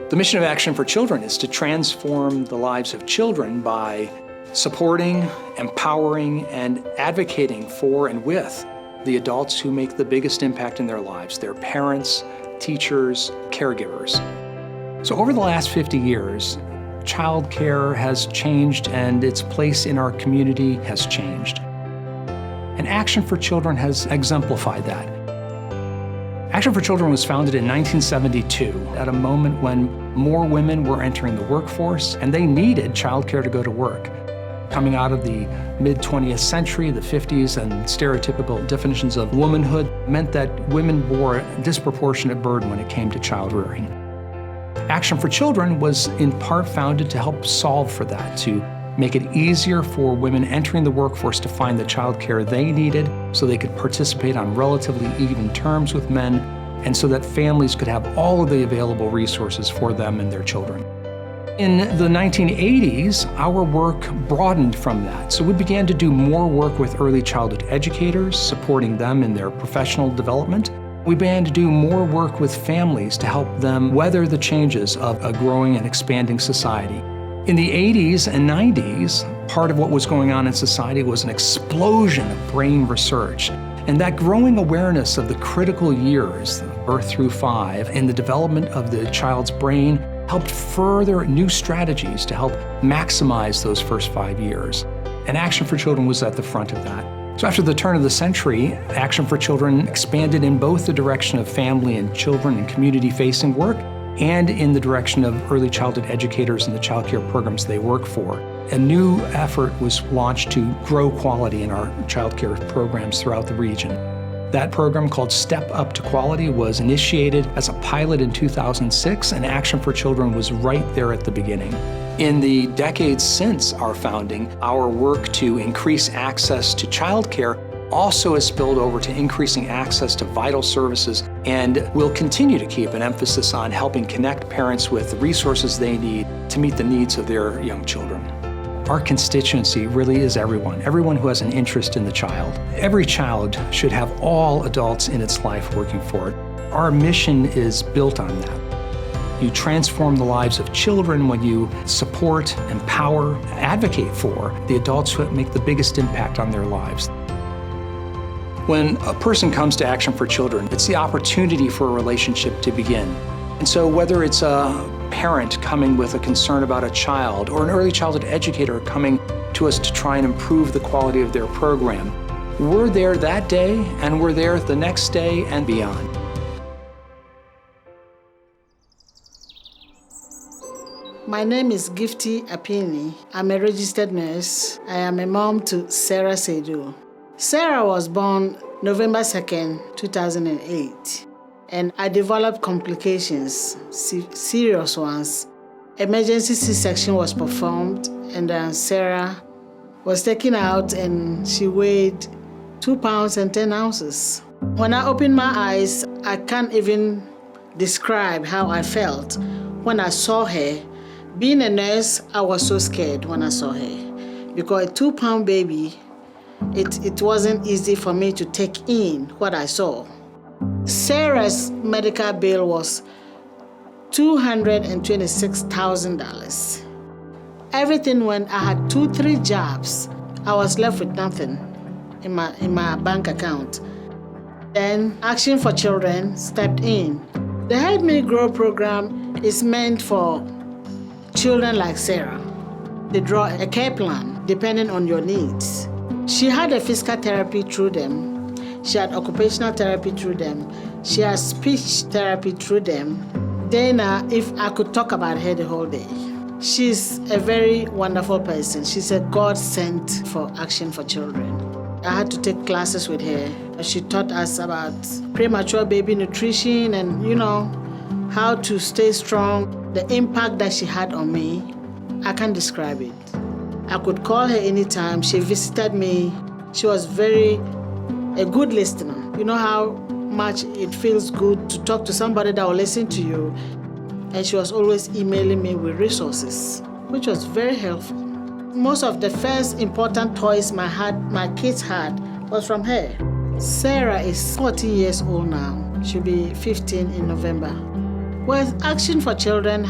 The mission of Action for Children is to transform the lives of children by supporting, empowering, and advocating for and with the adults who make the biggest impact in their lives, their parents, teachers, caregivers. So over the last 50 years, child care has changed and its place in our community has changed. And Action for Children has exemplified that. Action for Children was founded in 1972 at a moment when more women were entering the workforce and they needed childcare to go to work. Coming out of the mid-20th century, the 50s, and stereotypical definitions of womanhood meant that women bore a disproportionate burden when it came to child rearing. Action for Children was in part founded to help solve for that, to make it easier for women entering the workforce to find the child care they needed so they could participate on relatively even terms with men, and so that families could have all of the available resources for them and their children. In the 1980s, our work broadened from that. So we began to do more work with early childhood educators, supporting them in their professional development. We began to do more work with families to help them weather the changes of a growing and expanding society. In the 80s and 90s, part of what was going on in society was an explosion of brain research. And that growing awareness of the critical years, birth through 5, in the development of the child's brain helped further new strategies to help maximize those first 5 years. And Action for Children was at the front of that. So after the turn of the century, Action for Children expanded in both the direction of family and children and community-facing work and in the direction of early childhood educators and the child care programs they work for. A new effort was launched to grow quality in our child care programs throughout the region. That program, called Step Up to Quality, was initiated as a pilot in 2006, and Action for Children was right there at the beginning. In the decades since our founding, our work to increase access to child care also has spilled over to increasing access to vital services, and will continue to keep an emphasis on helping connect parents with the resources they need to meet the needs of their young children. Our constituency really is everyone who has an interest in the child. Every child should have all adults in its life working for it. Our mission is built on that. You transform the lives of children when you support, empower, advocate for the adults who make the biggest impact on their lives. When a person comes to Action for Children, it's the opportunity for a relationship to begin. And so whether it's a parent coming with a concern about a child or an early childhood educator coming to us to try and improve the quality of their program, we're there that day and we're there the next day and beyond. My name is Gifty Apini. I'm a registered nurse. I am a mom to Sarah Seydu. Sarah was born November 2nd, 2008. And I developed complications, serious ones. Emergency C-section was performed, and Sarah was taken out, and she weighed 2 pounds and 10 ounces. When I opened my eyes, I can't even describe how I felt when I saw her. Being a nurse, I was so scared when I saw her, because a 2-pound baby, it wasn't easy for me to take in what I saw. Sarah's medical bill was $226,000. Everything went. I had 2-3 jobs. I was left with nothing in my bank account. Then Action for Children stepped in. The Help Me Grow program is meant for children like Sarah. They draw a care plan depending on your needs. She had a physical therapy through them. She had occupational therapy through them. She has speech therapy through them. Dana, if I could talk about her the whole day. She's a very wonderful person. She's a God sent for Action for Children. I had to take classes with her. She taught us about premature baby nutrition and, how to stay strong. The impact that she had on me, I can't describe it. I could call her anytime. She visited me. She was a good listener. You know how much it feels good to talk to somebody that will listen to you. And she was always emailing me with resources, which was very helpful. Most of the first important toys my kids had was from her. Sarah is 14 years old now. She'll be 15 in November. Well, Action for Children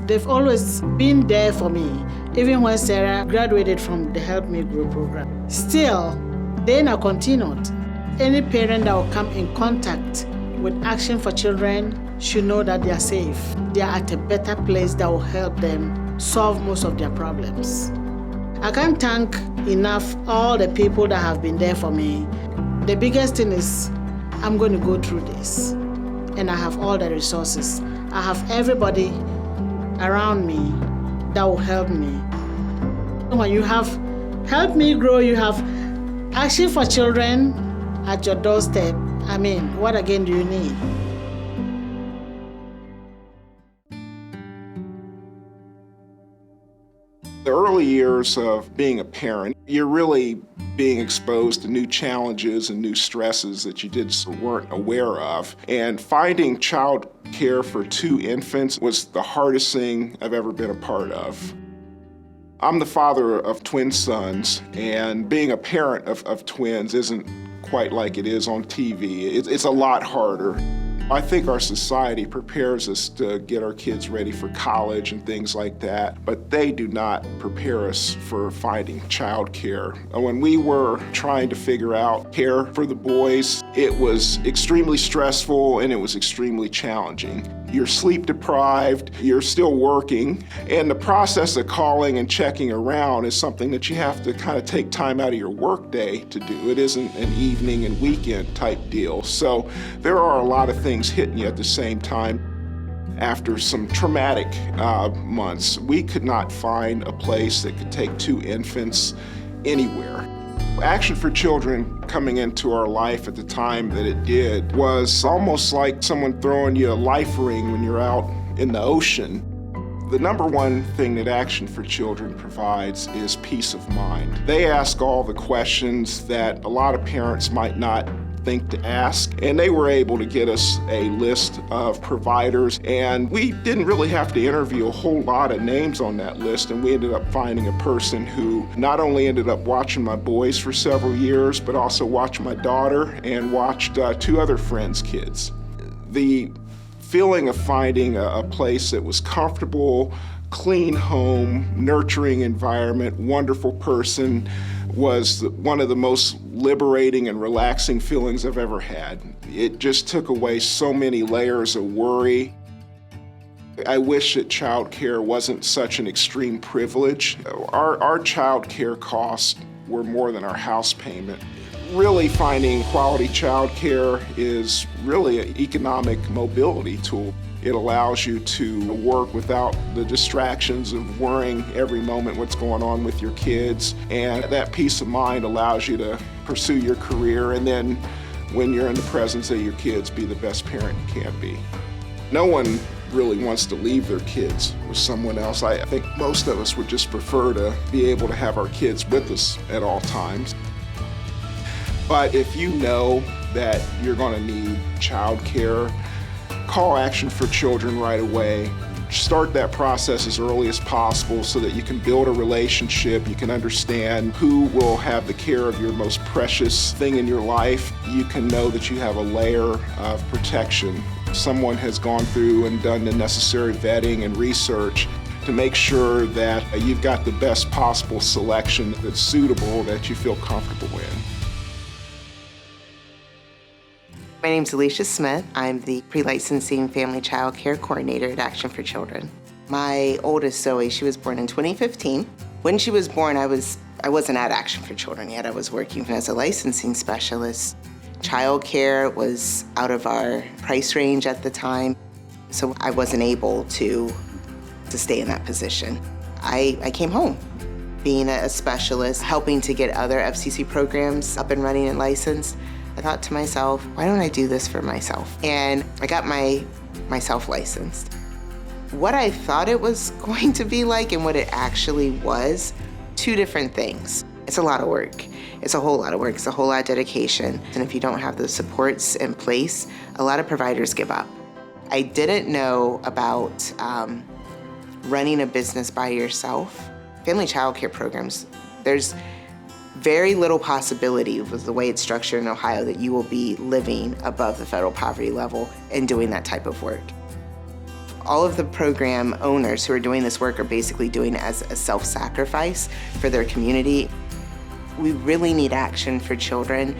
they've always been there for me, even when Sarah graduated from the Help Me Grow program. Still, they now continued. Any parent that will come in contact with Action for Children should know that they are safe. They are at a better place that will help them solve most of their problems. I can't thank enough all the people that have been there for me. The biggest thing is I'm going to go through this, and I have all the resources. I have everybody around me that will help me. When you have Help Me Grow, you have Action for Children at your doorstep. I mean, what again do you need? The early years of being a parent, you're really being exposed to new challenges and new stresses that you weren't aware of. And finding child care for 2 infants was the hardest thing I've ever been a part of. I'm the father of twin sons, and being a parent of twins isn't quite like it is on TV. It's a lot harder. I think our society prepares us to get our kids ready for college and things like that, but they do not prepare us for finding child care. When we were trying to figure out care for the boys, it was extremely stressful and it was extremely challenging. You're sleep deprived, you're still working, and the process of calling and checking around is something that you have to kind of take time out of your workday to do. It isn't an evening and weekend type deal. So there are a lot of things hitting you at the same time. After some traumatic months, we could not find a place that could take 2 infants anywhere. Action for Children coming into our life at the time that it did was almost like someone throwing you a life ring when you're out in the ocean. The number one thing that Action for Children provides is peace of mind. They ask all the questions that a lot of parents might not think to ask, and they were able to get us a list of providers, and we didn't really have to interview a whole lot of names on that list, and we ended up finding a person who not only ended up watching my boys for several years, but also watched my daughter and watched 2 other friends' kids. The feeling of finding a place that was comfortable, clean home, nurturing environment, wonderful person was one of the most liberating and relaxing feelings I've ever had. It just took away so many layers of worry. I wish that child care wasn't such an extreme privilege. Our child care costs were more than our house payment. Really finding quality child care is really an economic mobility tool. It allows you to work without the distractions of worrying every moment what's going on with your kids, and that peace of mind allows you to pursue your career, and then when you're in the presence of your kids, be the best parent you can be. No one really wants to leave their kids with someone else. I think most of us would just prefer to be able to have our kids with us at all times. But if you know that you're going to need child care, call Action for Children right away. Start that process as early as possible so that you can build a relationship, you can understand who will have the care of your most precious thing in your life. You can know that you have a layer of protection. Someone has gone through and done the necessary vetting and research to make sure that you've got the best possible selection that's suitable, that you feel comfortable in. My name's Alicia Smith. I'm the pre-licensing family child care coordinator at Action for Children. My oldest, Zoe, she was born in 2015. When she was born, I wasn't at Action for Children yet. I was working as a licensing specialist. Child care was out of our price range at the time, so I wasn't able to stay in that position. I came home. Being a specialist, helping to get other FCC programs up and running and licensed, I thought to myself, why don't I do this for myself? And I got myself licensed. What I thought it was going to be like and what it actually was, 2 different things. It's a lot of work. It's a whole lot of work. It's a whole lot of dedication. And if you don't have the supports in place, a lot of providers give up. I didn't know about running a business by yourself. Family child care programs, there's very little possibility with the way it's structured in Ohio that you will be living above the federal poverty level and doing that type of work. All of the program owners who are doing this work are basically doing it as a self-sacrifice for their community. We really need Action for Children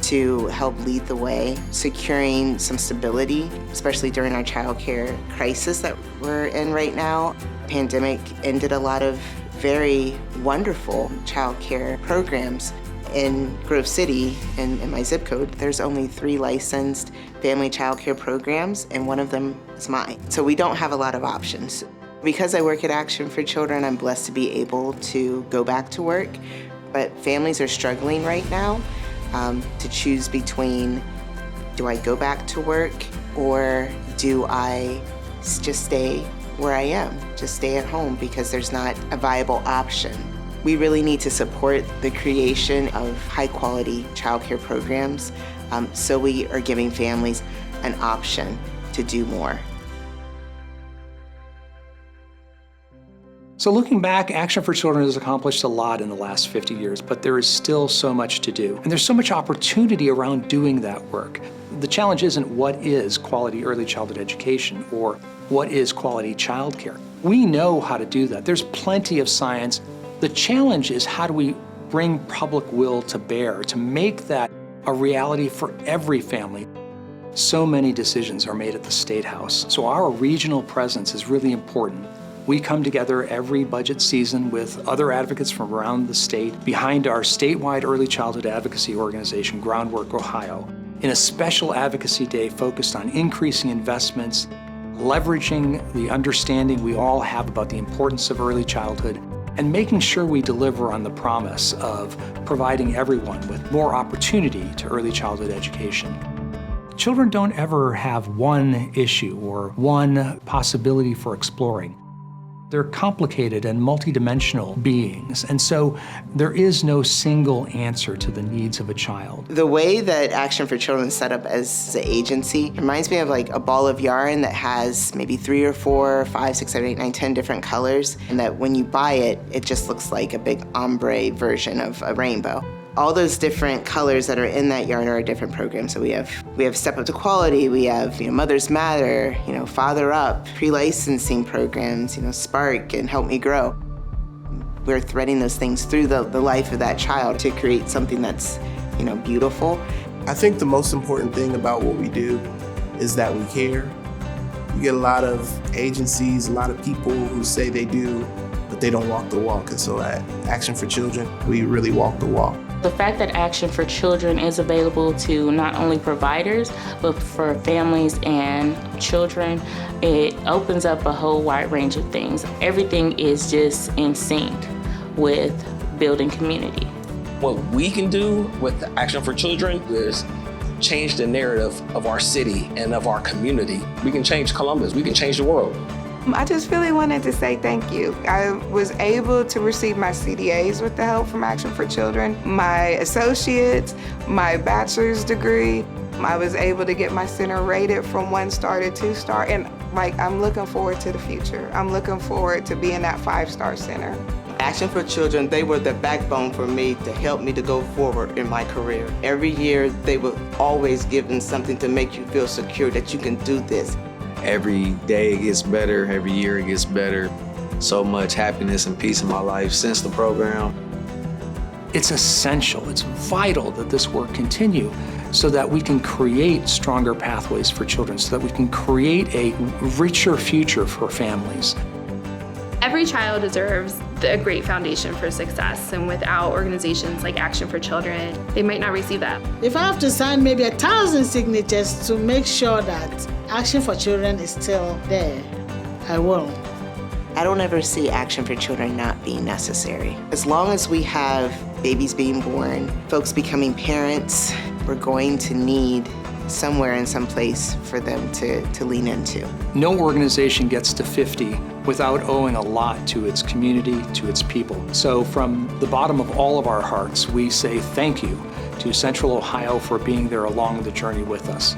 to help lead the way, securing some stability, especially during our child care crisis that we're in right now. Pandemic ended a lot of very wonderful child care programs. In Grove City, in my zip code, there's only 3 licensed family child care programs, and one of them is mine. So we don't have a lot of options. Because I work at Action for Children, I'm blessed to be able to go back to work, but families are struggling right now to choose between, do I go back to work or do I just stay where I am, just stay at home because there's not a viable option. We really need to support the creation of high-quality childcare programs, so we are giving families an option to do more. So looking back, Action for Children has accomplished a lot in the last 50 years, but there is still so much to do. And there's so much opportunity around doing that work. The challenge isn't what is quality early childhood education or what is quality childcare. We know how to do that. There's plenty of science. The challenge is how do we bring public will to bear to make that a reality for every family. So many decisions are made at the State House, so our regional presence is really important. We come together every budget season with other advocates from around the state behind our statewide early childhood advocacy organization, Groundwork Ohio, in a special advocacy day focused on increasing investments, leveraging the understanding we all have about the importance of early childhood, and making sure we deliver on the promise of providing everyone with more opportunity to early childhood education. Children don't ever have one issue or one possibility for exploring. They're complicated and multidimensional beings, and so there is no single answer to the needs of a child. The way that Action for Children is set up as an agency reminds me of like a ball of yarn that has maybe 3 or 4, 5, 6, 7, 8, 9, 10 different colors, and that when you buy it, it just looks like a big ombre version of a rainbow. All those different colors that are in that yarn are a different program. So we have Step Up to Quality, we have Mothers Matter, Father Up, pre-licensing programs, Spark and Help Me Grow. We're threading those things through the life of that child to create something that's beautiful. I think the most important thing about what we do is that we care. You get a lot of agencies, a lot of people who say they do, but they don't walk the walk. And so at Action for Children, we really walk the walk. The fact that Action for Children is available to not only providers, but for families and children, it opens up a whole wide range of things. Everything is just in sync with building community. What we can do with Action for Children is change the narrative of our city and of our community. We can change Columbus, we can change the world. I just really wanted to say thank you. I was able to receive my CDAs with the help from Action for Children, my associates, my bachelor's degree. I was able to get my center rated from 1-star to 2-star, and I'm looking forward to the future. I'm looking forward to being that 5-star center. Action for Children, they were the backbone for me to help me to go forward in my career. Every year, they were always giving something to make you feel secure that you can do this. Every day it gets better, every year it gets better. So much happiness and peace in my life since the program. It's essential, it's vital that this work continue so that we can create stronger pathways for children, so that we can create a richer future for families. Every child deserves a great foundation for success, and without organizations like Action for Children, they might not receive that. If I have to sign maybe 1,000 signatures to make sure that Action for Children is still there, I will. I don't ever see Action for Children not being necessary. As long as we have babies being born, folks becoming parents, we're going to need somewhere and some place for them to lean into. No organization gets to 50 without owing a lot to its community, to its people. So from the bottom of all of our hearts, we say thank you to Central Ohio for being there along the journey with us.